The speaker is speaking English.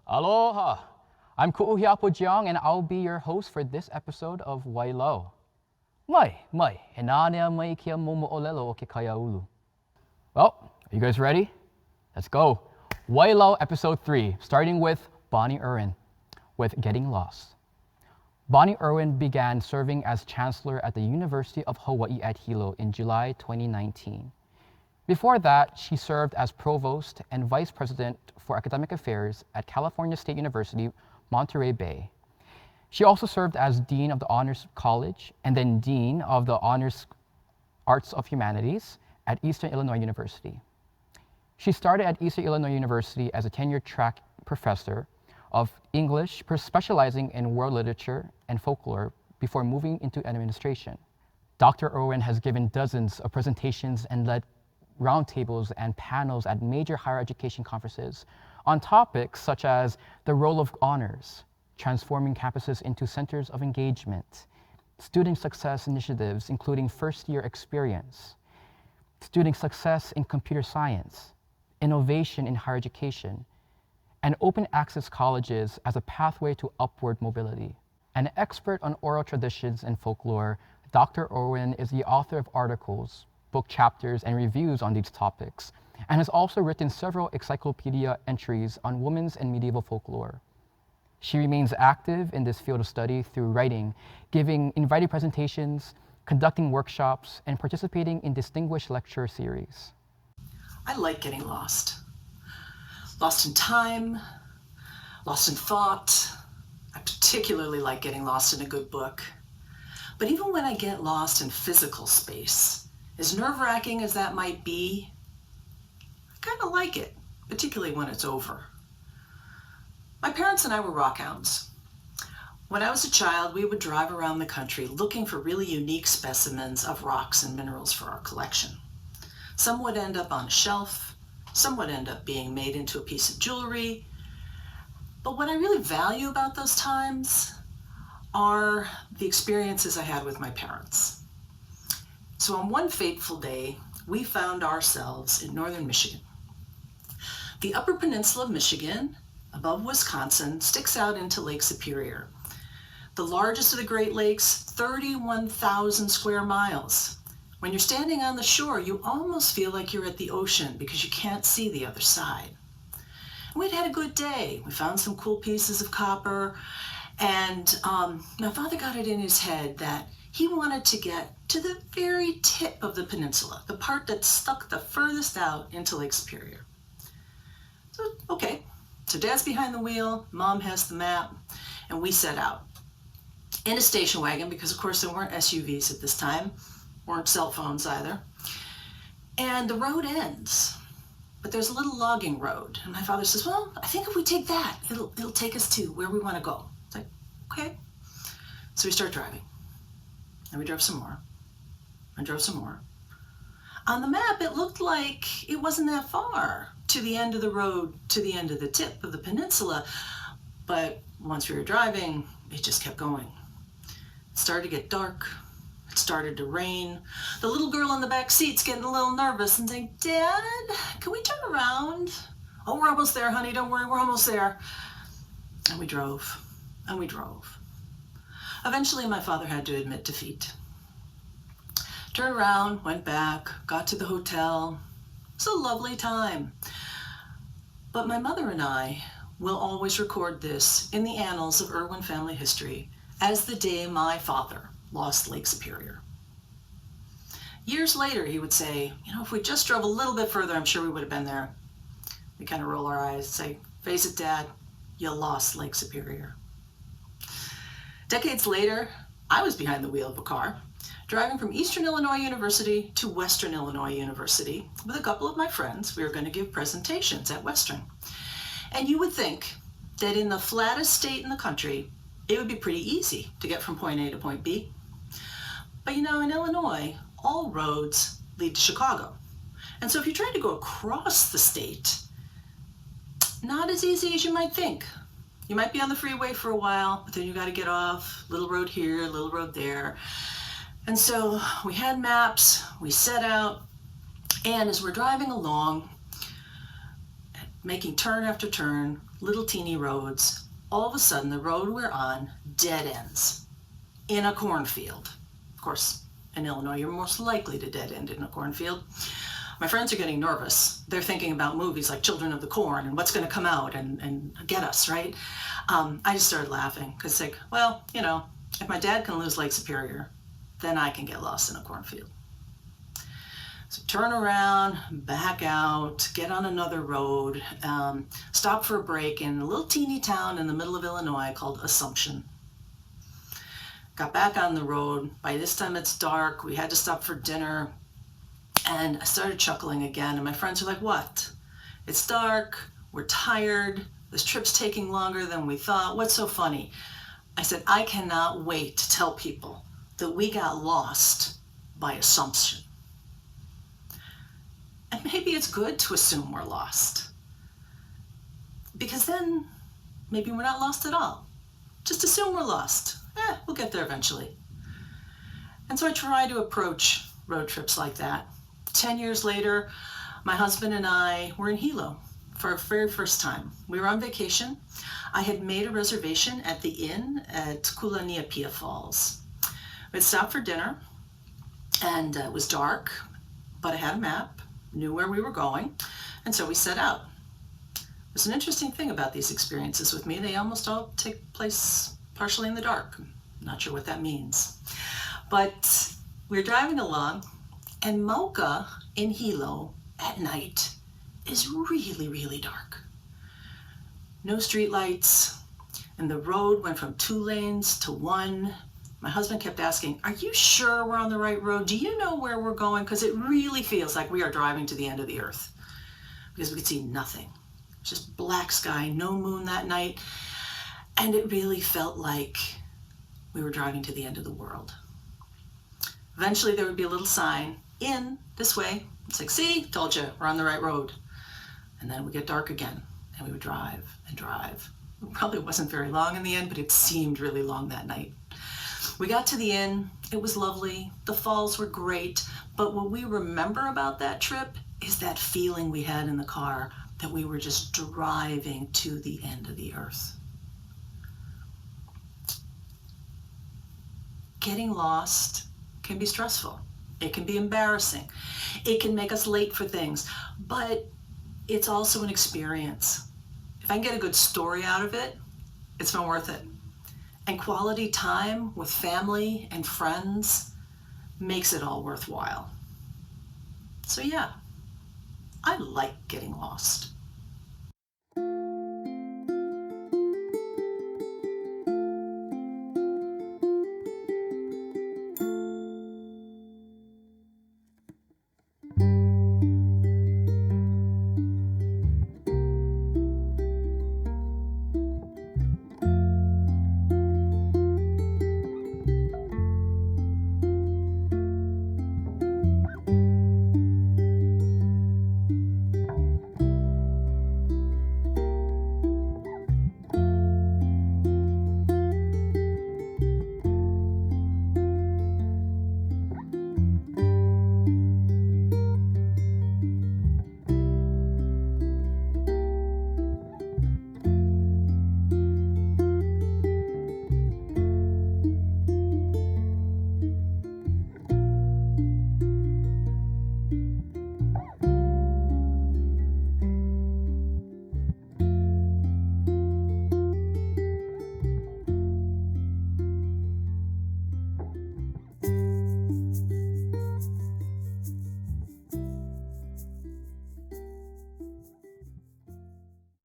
Aloha! I'm Kuʻuhiapo Jeong and I'll be your host for this episode of Wailau. Mai, he nānea mai kia momoʻolelo o ke kaiāulu. Well, are you guys ready? Let's go. Wailau episode 3, starting with Bonnie Irwin, with Getting Lost. Bonnie Irwin began serving as chancellor at the University of Hawai'i at Hilo in July 2019. Before that, she served as provost and vice president for academic affairs at California State University, Monterey Bay. She also served as dean of the Honors College and then dean of the Honors Arts of Humanities at Eastern Illinois University. She started at Eastern Illinois University as a tenured-track professor of English, specializing in world literature and folklore before moving into administration. Dr. Irwin has given dozens of presentations and led roundtables and panels at major higher education conferences on topics such as the role of honors, transforming campuses into centers of engagement, student success initiatives including first-year experience, student success in computer science, innovation in higher education, and open access colleges as a pathway to upward mobility. An expert on oral traditions and folklore, Dr. Irwin is the author of articles, book chapters, and reviews on these topics, and has also written several encyclopedia entries on women's and medieval folklore. She remains active in this field of study through writing, giving invited presentations, conducting workshops, and participating in distinguished lecture series. I like getting lost. Lost in time, lost in thought. I particularly like getting lost in a good book. But even when I get lost in physical space, as nerve-wracking as that might be, I kind of like it, particularly when it's over. My parents and I were rock hounds. When I was a child, we would drive around the country looking for really unique specimens of rocks and minerals for our collection. Some would end up on a shelf, some would end up being made into a piece of jewelry. But what I really value about those times are the experiences I had with my parents. So on one fateful day, we found ourselves in northern Michigan. The Upper Peninsula of Michigan, above Wisconsin, sticks out into Lake Superior. The largest of the Great Lakes, 31,000 square miles. When you're standing on the shore, you almost feel like you're at the ocean because you can't see the other side. And we'd had a good day. We found some cool pieces of copper, and my father got it in his head that he wanted to get to the very tip of the peninsula, the part that stuck the furthest out into Lake Superior. So, okay, so Dad's behind the wheel, Mom has the map, and we set out in a station wagon because, of course, there weren't SUVs at this time, weren't cell phones either. And the road ends, but there's a little logging road. And my father says, well, I think if we take that, it'll take us to where we want to go. It's like, okay. So we start driving. And we drove some more, and drove some more. On the map, it looked like it wasn't that far to the end of the road, to the end of the tip of the peninsula. But once we were driving, it just kept going. It started to get dark. It started to rain. The little girl in the back seat's getting a little nervous and saying, Dad, can we turn around? Oh, we're almost there, honey. Don't worry, we're almost there. And we drove, and we drove. Eventually, my father had to admit defeat. Turned around, went back, got to the hotel. It was a lovely time. But my mother and I will always record this in the annals of Irwin family history as the day my father lost Lake Superior. Years later, he would say, if we just drove a little bit further, I'm sure we would have been there. We kind of roll our eyes and say, face it, Dad, you lost Lake Superior. Decades later, I was behind the wheel of a car, driving from Eastern Illinois University to Western Illinois University with a couple of my friends. We were going to give presentations at Western. And you would think that in the flattest state in the country, it would be pretty easy to get from point A to point B. But in Illinois, all roads lead to Chicago. And so if you're trying to go across the state, not as easy as you might think. You might be on the freeway for a while, but then you got to get off, little road here, little road there. And so we had maps, we set out, and as we're driving along, making turn after turn, little teeny roads. All of a sudden, the road we're on dead ends in a cornfield. Of course, in Illinois, you're most likely to dead end in a cornfield. My friends are getting nervous. They're thinking about movies like Children of the Corn and what's going to come out and get us, right? I just started laughing because it's like, well, you know, if my dad can lose Lake Superior, then I can get lost in a cornfield. So turn around, back out, get on another road, stop for a break in a little teeny town in the middle of Illinois called Assumption. Got back on the road. By this time it's dark. We had to stop for dinner. And I started chuckling again. And my friends are like, what? It's dark. We're tired. This trip's taking longer than we thought. What's so funny? I said, I cannot wait to tell people that we got lost by assumption. And maybe it's good to assume we're lost. Because then maybe we're not lost at all. Just assume we're lost. We'll get there eventually. And so I try to approach road trips like that. 10 years later, my husband and I were in Hilo for our very first time. We were on vacation. I had made a reservation at the inn at Kuʻuhiapo Falls. We'd stopped for dinner, and it was dark, but I had a map, knew where we were going, and so we set out. There's an interesting thing about these experiences with me. They almost all take place partially in the dark. I'm not sure what that means. But we're driving along, and Mauka in Hilo at night is really, really dark. No street lights, and the road went from 2 lanes to 1. My husband kept asking, are you sure we're on the right road? Do you know where we're going? Because it really feels like we are driving to the end of the earth. Because we could see nothing. Just black sky, no moon that night. And it really felt like we were driving to the end of the world. Eventually there would be a little sign, in, this way. It's like, see, told you, we're on the right road. And then it would get dark again, and we would drive and drive. It probably wasn't very long in the end, but it seemed really long that night. We got to the inn, it was lovely, the falls were great, but what we remember about that trip is that feeling we had in the car that we were just driving to the end of the earth. Getting lost can be stressful. It can be embarrassing. It can make us late for things, but it's also an experience. If I can get a good story out of it, it's been worth it. And quality time with family and friends makes it all worthwhile. So yeah, I like getting lost.